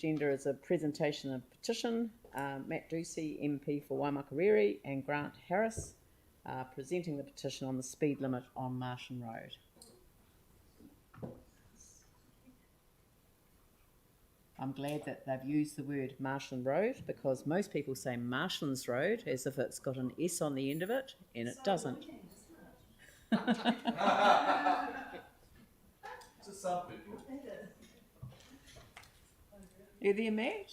agenda is a presentation of petition. Matt Ducey, MP for Waimakariri, and Grant Harris presenting the petition on the speed limit on Martian Road. I'm glad that they've used the word Martian Road, because most people say Martians Road as if it's got an S on the end of it, and it doesn't. To some people. You there, Matt?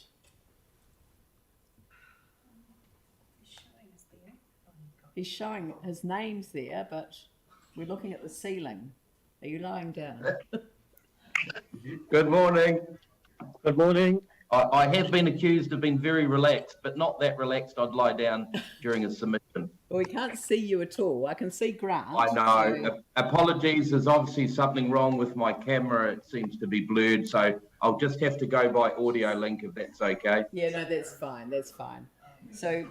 He's showing his name's there, but we're looking at the ceiling. Are you lying down? Good morning. Good morning. I have been accused of being very relaxed, but not that relaxed I'd lie down during a submission. Well, we can't see you at all. I can see Grant. I know. So... Apologies, there's obviously something wrong with my camera. It seems to be blurred, so I'll just have to go by audio link if that's okay. Yeah, no, that's fine. That's fine. So...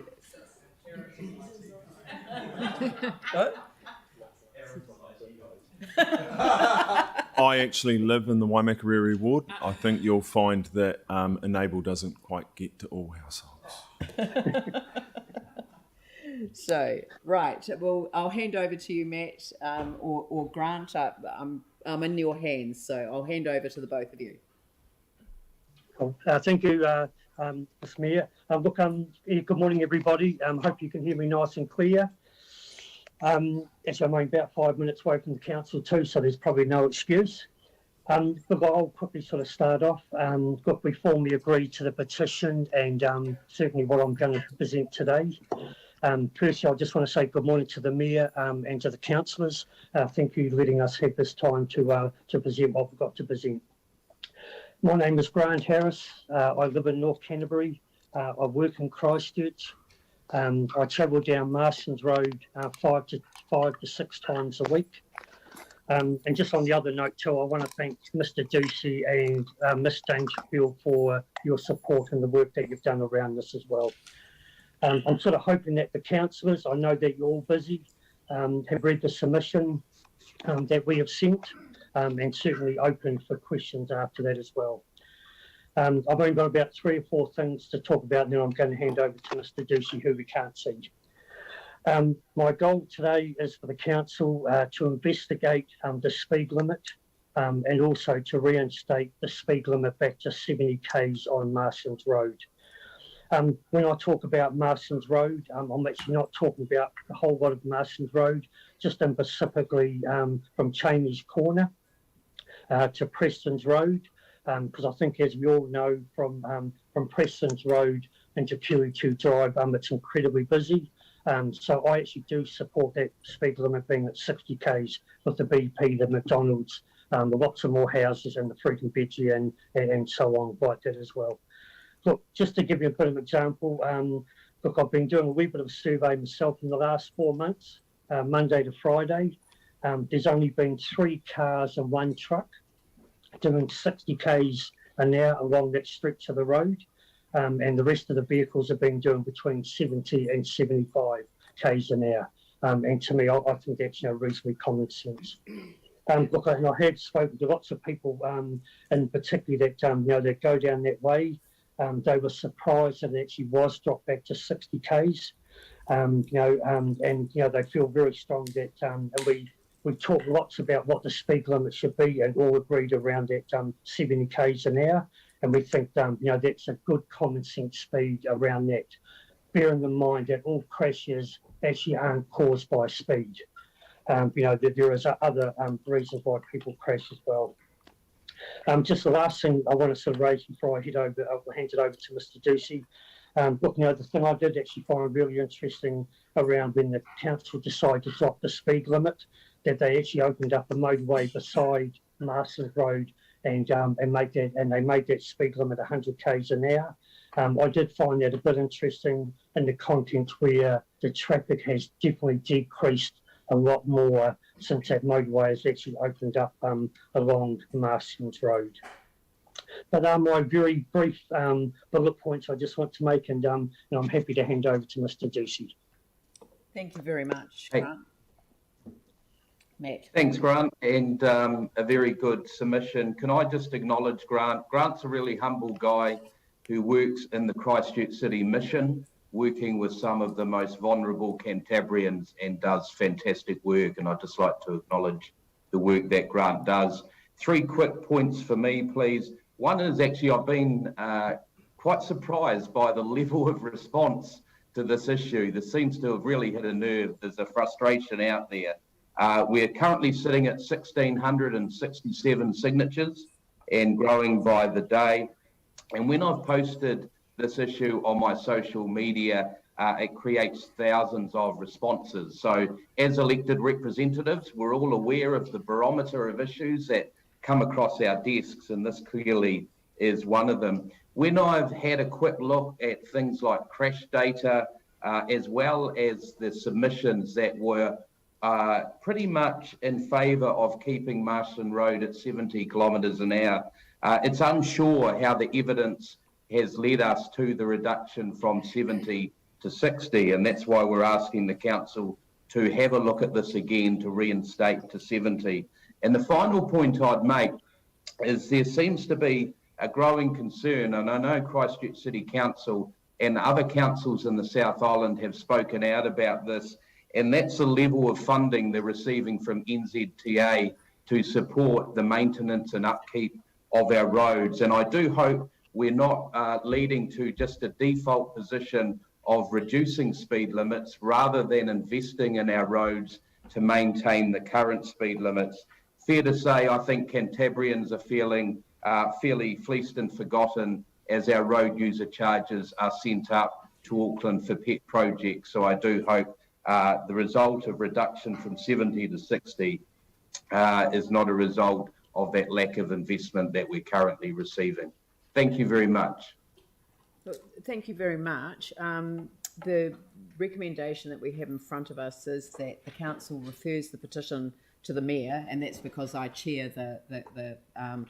I actually live in the Waimakariri ward. I think you'll find that Enable doesn't quite get to all households. So, right, well, I'll hand over to you, Matt, or Grant. I'm in your hands, so I'll hand over to the both of you. Cool. Thank you, Ms. Mayor. Look, good morning, everybody. Hope you can hear me nice and clear. Actually, I'm only about 5 minutes away from the council too, so there's probably no excuse. Look, I'll quickly sort of start off. Look, we formally agreed to the petition and certainly what I'm going to present today. Firstly, I just want to say good morning to the Mayor and to the councillors. Thank you for letting us have this time to present what we've got to present. My name is Grant Harris. I live in North Canterbury. I work in Christchurch. I travel down Martians Road 5 to 6 times a week. And just on the other note too, I want to thank Mr. Ducey and Ms. Dangerfield for your support and the work that you've done around this as well. I'm sort of hoping that the councillors, I know that you're all busy, have read the submission that we have sent and certainly open for questions after that as well. I've only got about 3 or 4 things to talk about, and then I'm going to hand over to Mr. Ducey, who we can't see. My goal today is for the council to investigate the speed limit and also to reinstate the speed limit back to 70 k's on Martians Road. When I talk about Martians Road, I'm actually not talking about a whole lot of Martians Road, just in specifically from Cheney's Corner to Preston's Road. Because I think, as we all know, from Preston's Road into QE2 Drive, it's incredibly busy. So I actually do support that speed limit being at 60 k's with the BP, the McDonald's, the lots of more houses and the fruit and veggie and so on like that as well. Look, just to give you a bit of an example, look, I've been doing a wee bit of a survey myself in the last 4 months, Monday to Friday. There's only been 3 cars and 1 truck doing 60 k's an hour along that stretch of the road, and the rest of the vehicles have been doing between 70 and 75 k's an hour. And to me, I think that's reasonably common sense. Look, and I have spoken to lots of people, and particularly that that go down that way. They were surprised that it actually was dropped back to 60 k's. And they feel very strong that, and we talked lots about what the speed limit should be, and all agreed around that 70 k's an hour. And we think that's a good common sense speed around that, bearing in mind that all crashes actually aren't caused by speed. That there is other reasons why people crash as well. Just the last thing I want to sort of raise before I hand it over to Mr. Ducey. Look, the thing I did actually find really interesting around when the council decided to drop the speed limit, that they actually opened up a motorway beside Martians Road and made that speed limit 100 k's an hour. I did find that a bit interesting in the context where the traffic has definitely decreased a lot more since that motorway has actually opened up along Martians Road. But my very brief bullet points I just want to make, and I'm happy to hand over to Mr. Ducey. Thank you very much, Hey. Grant. Matt. Thanks, Grant, and a very good submission. Can I just acknowledge Grant? Grant's a really humble guy who works in the Christchurch City Mission, working with some of the most vulnerable Cantabrians, and does fantastic work. And I'd just like to acknowledge the work that Grant does. 3 quick points for me, please. One is actually I've been quite surprised by the level of response to this issue. This seems to have really hit a nerve. There's a frustration out there. We're currently sitting at 1,667 signatures and growing by the day. And when I've posted this issue on my social media, it creates thousands of responses. So as elected representatives, we're all aware of the barometer of issues that come across our desks, and this clearly is one of them. When I've had a quick look at things like crash data, as well as the submissions that were pretty much in favour of keeping Marston Road at 70 kilometres an hour, it's unsure how the evidence has led us to the reduction from 70 to 60, and that's why we're asking the council to have a look at this again to reinstate to 70. And the final point I'd make is there seems to be a growing concern, and I know Christchurch City Council and other councils in the South Island have spoken out about this, and that's the level of funding they're receiving from NZTA to support the maintenance and upkeep of our roads. And I do hope we're not leading to just a default position of reducing speed limits rather than investing in our roads to maintain the current speed limits. Fair to say, I think Cantabrians are feeling fairly fleeced and forgotten as our road user charges are sent up to Auckland for pet projects. So I do hope the result of reduction from 70 to 60 is not a result of that lack of investment that we're currently receiving. Thank you very much. Thank you very much. The recommendation that we have in front of us is that the council refers the petition to the mayor, and that's because I chair the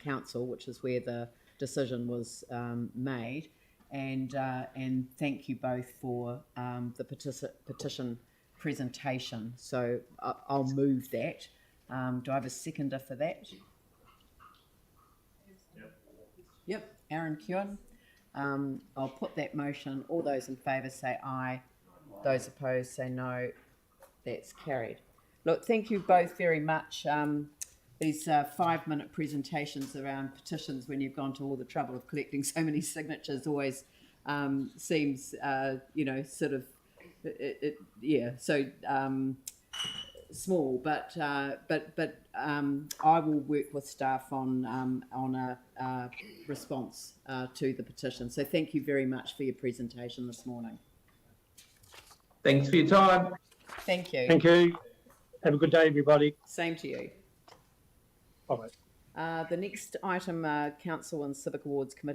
council, which is where the decision was made. And thank you both for the petition presentation. So I'll move that. Do I have a seconder for that? Yep, Aaron Keown. I'll put that motion. All those in favour say aye. Those opposed say no. That's carried. Look, thank you both very much. These 5-minute presentations around petitions, when you've gone to all the trouble of collecting so many signatures, always seems, sort of, small. But I will work with staff on a response to the petition. So thank you very much for your presentation this morning. Thanks for your time. Thank you. Thank you. Have a good day, everybody. Same to you. Bye. The next item, Council and Civic Awards Committee.